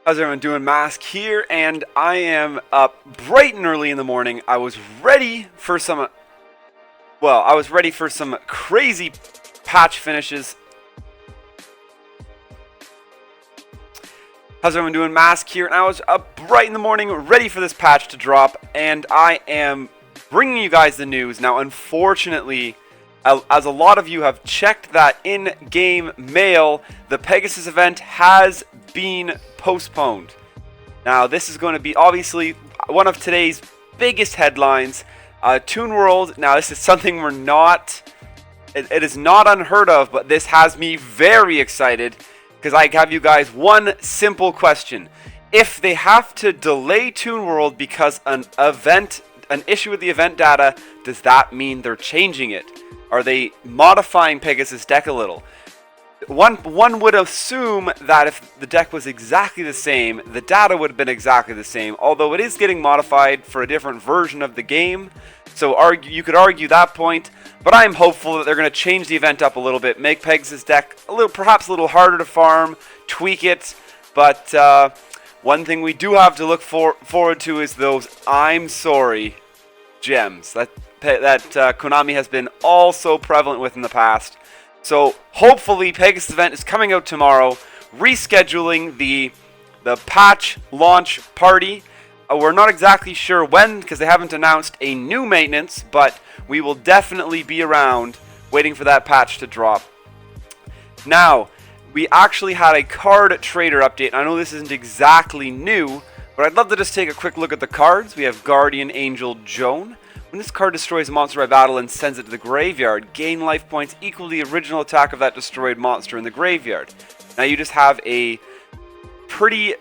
How's everyone doing? Mask here, and I am up bright and early in the morning. I was ready for some crazy patch finishes. How's everyone doing? Mask here, and I was up bright in the morning, ready for this patch to drop, and I am bringing you guys the news. Now, unfortunately, as a lot of you have checked that in-game mail, the Pegasus event has been postponed. Now, this is going to be obviously one of today's biggest headlines. Toon World, now this is something it is not unheard of, but this has me very excited because I have you guys one simple question. If they have to delay Toon World because an issue with the event data, does that mean they're changing it? Are they modifying Pegasus deck a little? One would assume that if the deck was exactly the same, the data would have been exactly the same, although it is getting modified for a different version of the game. So you could argue that point, but I'm hopeful that they're going to change the event up a little bit, make Pegasus deck perhaps a little harder to farm, tweak it. But one thing we do have to look forward to is those I'm sorry gems that Konami has been so prevalent with in the past. So hopefully Pegasus event is coming out tomorrow, rescheduling the patch launch party. We're not exactly sure when because they haven't announced a new maintenance, but we will definitely be around waiting for that patch to drop. Now, we actually had a card trader update. I know this isn't exactly new, but I'd love to just take a quick look at the cards. We have Guardian Angel Joan. When this card destroys a monster by battle and sends it to the graveyard, gain life points equal to the original attack of that destroyed monster in the graveyard. Now you just have a pretty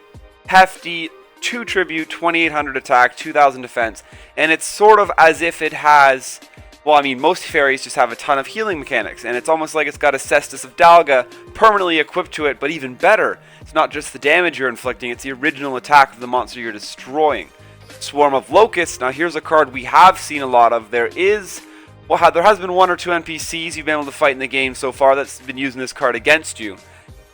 hefty 2 tribute, 2800 attack, 2000 defense, and it's sort of as if it has, well, I mean, most fairies just have a ton of healing mechanics, and it's almost like it's got a Cestus of Dalga permanently equipped to it, but even better, it's not just the damage you're inflicting, it's the original attack of the monster you're destroying. Swarm of Locusts. Now here's a card we have seen a lot of. There has been 1 or 2 NPCs you've been able to fight in the game so far that's been using this card against you.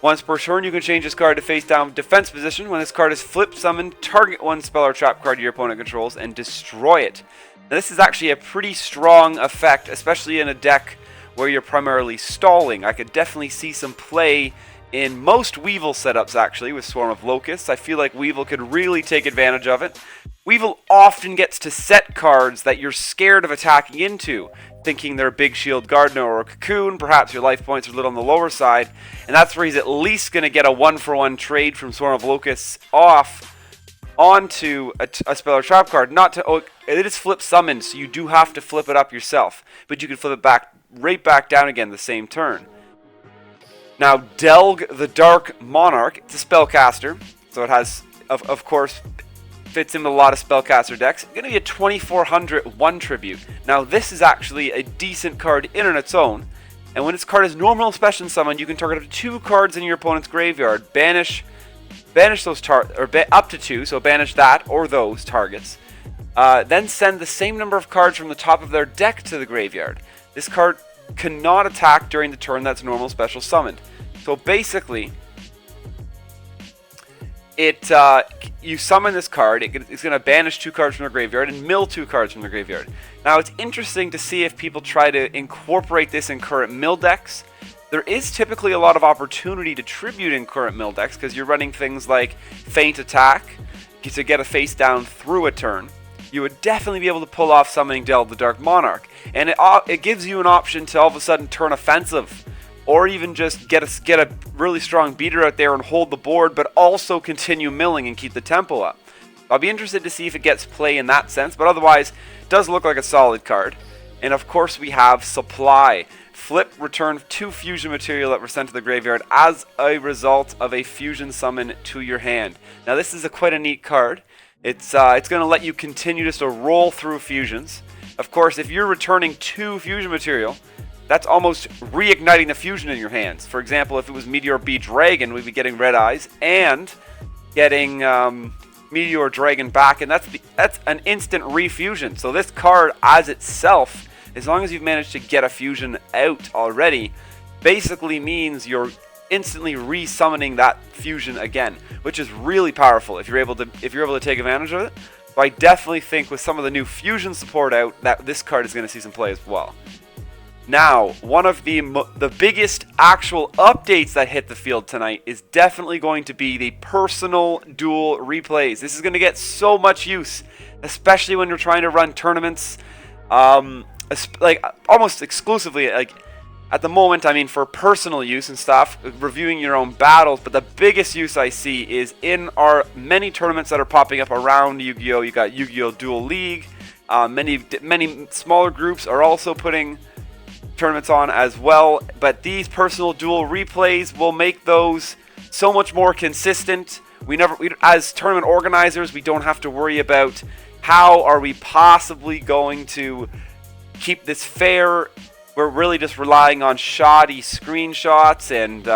Once per turn, you can change this card to face down defense position. When this card is flip summoned, target one spell or trap card your opponent controls and destroy it. Now this is actually a pretty strong effect, especially in a deck where you're primarily stalling. I could definitely see some play in most Weevil setups actually with Swarm of Locusts. I feel like Weevil could really take advantage of it. Weevil often gets to set cards that you're scared of attacking into, thinking they're a Big Shield Gardener or a Cocoon, perhaps your life points are a little on the lower side, and that's where he's at least going to get a 1-for-1 trade from Swarm of Locusts off onto a spell or trap card. It is flip summoned, so you do have to flip it up yourself, but you can flip it right back down again the same turn. Now, Delg the Dark Monarch, it's a spellcaster, so it has, of course, fits in with a lot of spellcaster decks. It's going to be a 2400 1 tribute. Now, this is actually a decent card in and its own, and when this card is normal special summon, you can target up to 2 cards in your opponent's graveyard, banish those up to 2, so banish that or those targets. Then send the same number of cards from the top of their deck to the graveyard. This card cannot attack during the turn that's normal special summoned. So basically, you summon this card, it's going to banish 2 cards from the graveyard and mill 2 cards from the graveyard. Now it's interesting to see if people try to incorporate this in current mill decks. There is typically a lot of opportunity to tribute in current mill decks because you're running things like Feint Attack to get a face down through a turn. You would definitely be able to pull off summoning Delg the Dark Monarch, and it gives you an option to all of a sudden turn offensive, or even just get a really strong beater out there and hold the board, but also continue milling and keep the tempo up. I'll be interested to see if it gets play in that sense, but otherwise, it does look like a solid card. And of course, we have Supply. Flip, return 2 fusion material that were sent to the graveyard as a result of a fusion summon to your hand. Now, this is quite a neat card. It's going to let you continue just to roll through fusions. Of course, if you're returning 2 fusion material, that's almost reigniting the fusion in your hands. For example, if it was Meteor B Dragon, we'd be getting Red Eyes and getting Meteor Dragon back, and that's an instant refusion. So this card as itself, as long as you've managed to get a fusion out already, basically means you're instantly re-summoning that fusion again, which is really powerful if you're able to take advantage of it. So I definitely think with some of the new fusion support out, that this card is going to see some play as well. Now, one of the biggest actual updates that hit the field tonight is definitely going to be the personal duel replays. This is going to get so much use, especially when you're trying to run tournaments, like almost exclusively, like at the moment, I mean, for personal use and stuff, reviewing your own battles. But the biggest use I see is in our many tournaments that are popping up around Yu-Gi-Oh! You got YuGiOh Duel League. Many smaller groups are also putting tournaments on as well. But these personal duel replays will make those so much more consistent. As tournament organizers, we don't have to worry about how are we possibly going to keep this fair. We're really just relying on shoddy screenshots and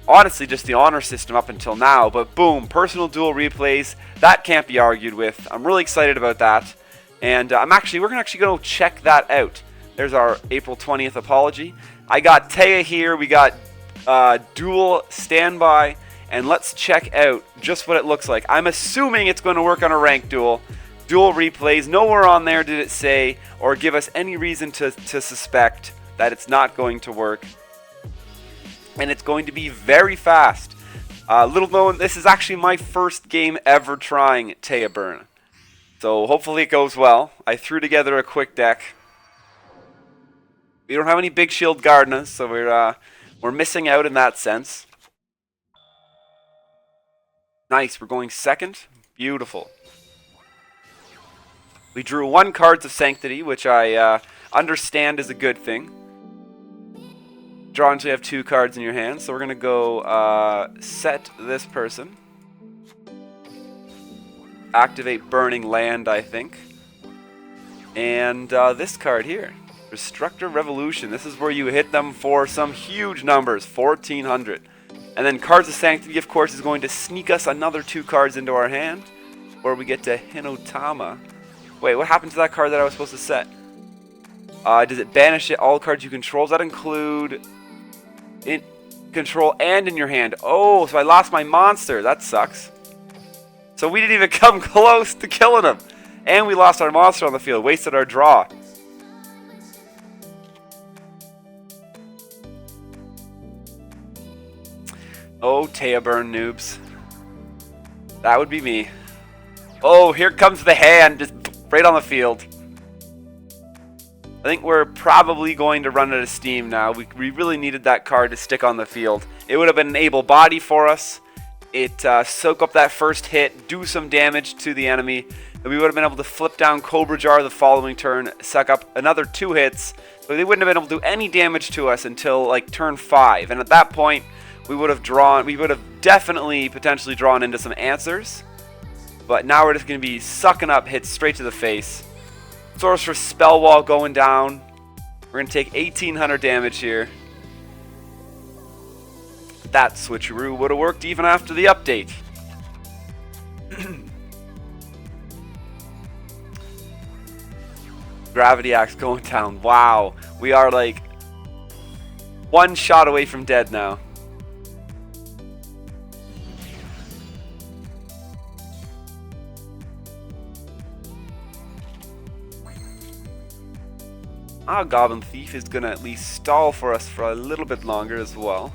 honestly just the honor system up until now. But boom, personal duel replays, that can't be argued with. I'm really excited about that. And we're actually going to check that out. There's our April 20th apology. I got Taya here. We got Duel standby. And let's check out just what it looks like. I'm assuming it's going to work on a ranked duel. Duel replays, nowhere on there did it say or give us any reason to suspect that it's not going to work. And it's going to be very fast. Little known, this is actually my first game ever trying Taya Burn. So hopefully it goes well. I threw together a quick deck. We don't have any big shield Gardenas, so we're missing out in that sense. Nice, we're going second. Beautiful. We drew 1 Cards of Sanctity, which I understand is a good thing. Draw until you have 2 cards in your hand. So we're going to go set this person. Activate Burning Land, I think. And this card here. Destructor Revolution. This is where you hit them for some huge numbers. 1,400. And then Cards of Sanctity, of course, is going to sneak us another 2 cards into our hand. Where we get to Hinotama. Wait, what happened to that card that I was supposed to set? Does it banish it? All cards you control? Does that include in control and in your hand? Oh, so I lost my monster. That sucks. So we didn't even come close to killing him. And we lost our monster on the field. Wasted our draw. Oh, Taya Burn noobs. That would be me. Oh, here comes the hand. Just right on the field. I think we're probably going to run out of steam now. We really needed that card to stick on the field. It would have been an able body for us. It soak up that first hit, do some damage to the enemy, and we would have been able to flip down Cobra Jar the following turn, suck up another 2 hits, but they wouldn't have been able to do any damage to us until like turn 5. And at that point, we would have definitely potentially drawn into some answers. But now we're just going to be sucking up hits straight to the face. Sorcerer's Spell Wall going down. We're going to take 1,800 damage here. That switcheroo would have worked even after the update. Gravity Axe going down. Wow. We are like 1 shot away from dead now. Our Goblin Thief is going to at least stall for us for a little bit longer as well.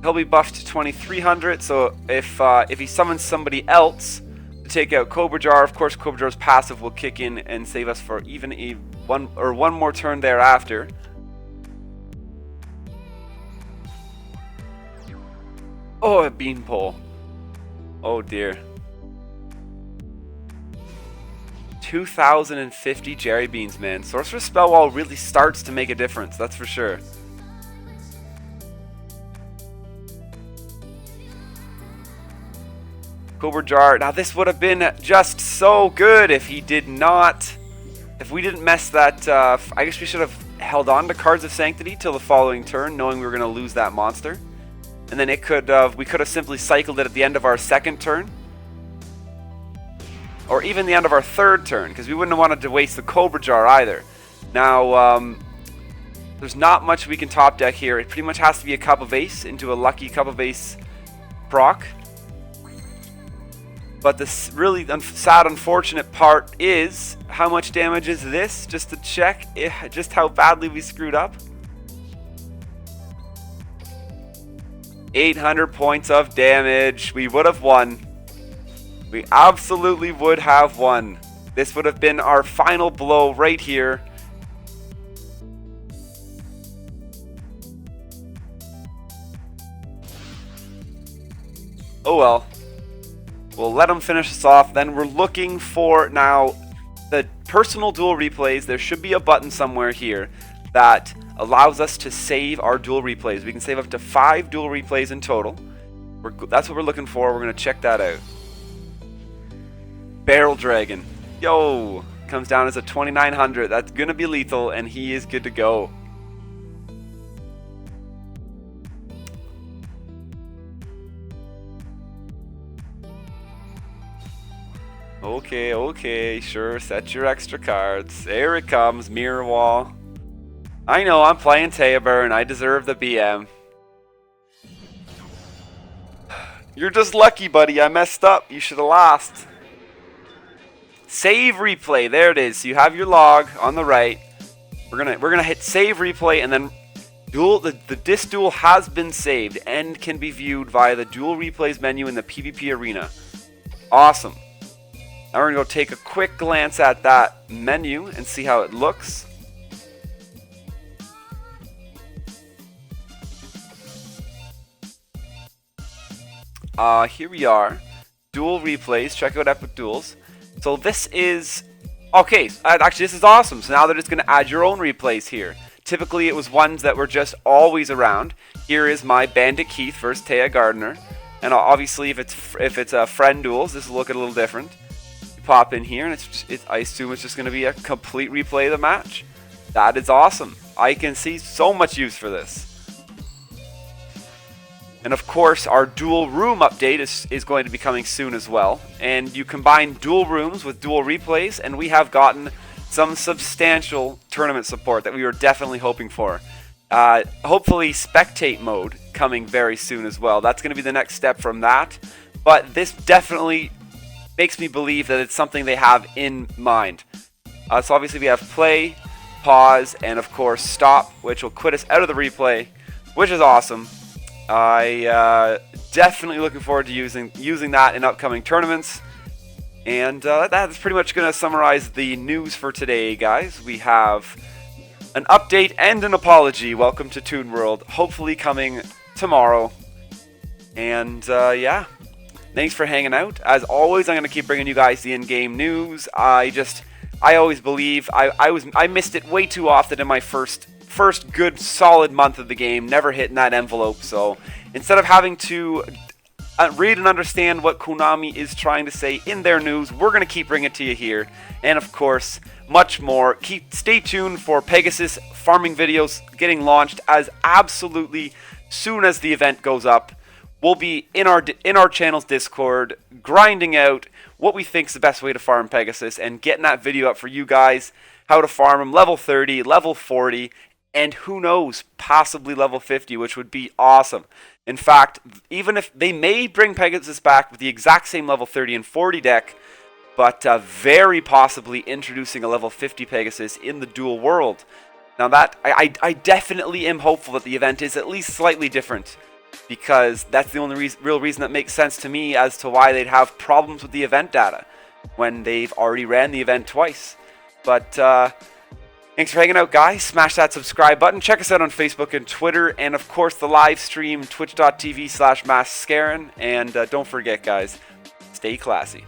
He'll be buffed to 2,300, so if he summons somebody else to take out Cobra Jar, of course Cobra Jar's passive will kick in and save us for even one more turn thereafter. Oh, a beanpole. Oh dear. 2,050 Jerry Beans, man. Sorcerer's Spell Wall really starts to make a difference, that's for sure. Cobra Jar. Now this would have been just so good if he did not... If we didn't mess that... I guess we should have held on to Cards of Sanctity till the following turn, knowing we were going to lose that monster. And then we could have simply cycled it at the end of our second turn. or even the end of our third turn, because we wouldn't have wanted to waste the Cobra Jar either. Now, there's not much we can top deck here. It pretty much has to be a Cup of Ace into a lucky Cup of Ace proc. But the really sad, unfortunate part is, how much damage is this? Just to check just how badly we screwed up. 800 points of damage. We would have won. We absolutely would have won. This would have been our final blow right here. Oh well. We'll let them finish us off. Then we're looking for now the personal duel replays. There should be a button somewhere here that allows us to save our duel replays. We can save up to 5 duel replays in total. That's what we're looking for. We're going to check that out. Barrel Dragon. Yo! Comes down as a 2900. That's going to be lethal, and he is good to go. Okay, sure, set your extra cards. There it comes, Mirror Wall. I know, I'm playing Taeburn, I deserve the BM. You're just lucky, buddy, I messed up, you should have lost. Save replay, there it is. So you have your log on the right. We're gonna hit save replay, and then the disc duel has been saved and can be viewed via the duel replays menu in the PvP arena. Awesome. Now we're going to go take a quick glance at that menu and see how it looks. Here we are. Duel replays. Check out Epic Duels. So this is... Okay, actually this is awesome. So now they're just going to add your own replays here. Typically it was ones that were just always around. Here is my Bandit Keith versus Taya Gardner. And obviously if it's friend duels, this will look a little different. Pop in here, and I assume it's just going to be a complete replay of the match. That is awesome. I can see so much use for this. And of course, our dual room update is going to be coming soon as well. And you combine dual rooms with dual replays, and we have gotten some substantial tournament support that we were definitely hoping for. Hopefully, spectate mode coming very soon as well. That's going to be the next step from that. But this definitely makes me believe that it's something they have in mind. So obviously we have play, pause, and of course stop, which will quit us out of the replay, which is awesome. I definitely looking forward to using that in upcoming tournaments. And that's pretty much going to summarize the news for today, guys. We have an update and an apology. Welcome to Toon World, hopefully coming tomorrow. And yeah. Thanks for hanging out. As always, I'm going to keep bringing you guys the in-game news. I always believe I missed it way too often in my first good solid month of the game, never hitting that envelope. So instead of having to read and understand what Konami is trying to say in their news, we're going to keep bringing it to you here. And of course, much more. Stay tuned for Pegasus farming videos getting launched as absolutely soon as the event goes up. We'll be in our channel's Discord, grinding out what we think is the best way to farm Pegasus and getting that video up for you guys, how to farm him level 30, level 40, and who knows, possibly level 50, which would be awesome. In fact, even if they may bring Pegasus back with the exact same level 30 and 40 deck, but very possibly introducing a level 50 Pegasus in the dual world. Now that, I definitely am hopeful that the event is at least slightly different, because that's the only real reason that makes sense to me as to why they'd have problems with the event data when they've already ran the event twice. But thanks for hanging out, guys. Smash that subscribe button. Check us out on Facebook and Twitter, and of course the live stream, twitch.tv/MasKScarin. And don't forget, guys, stay classy.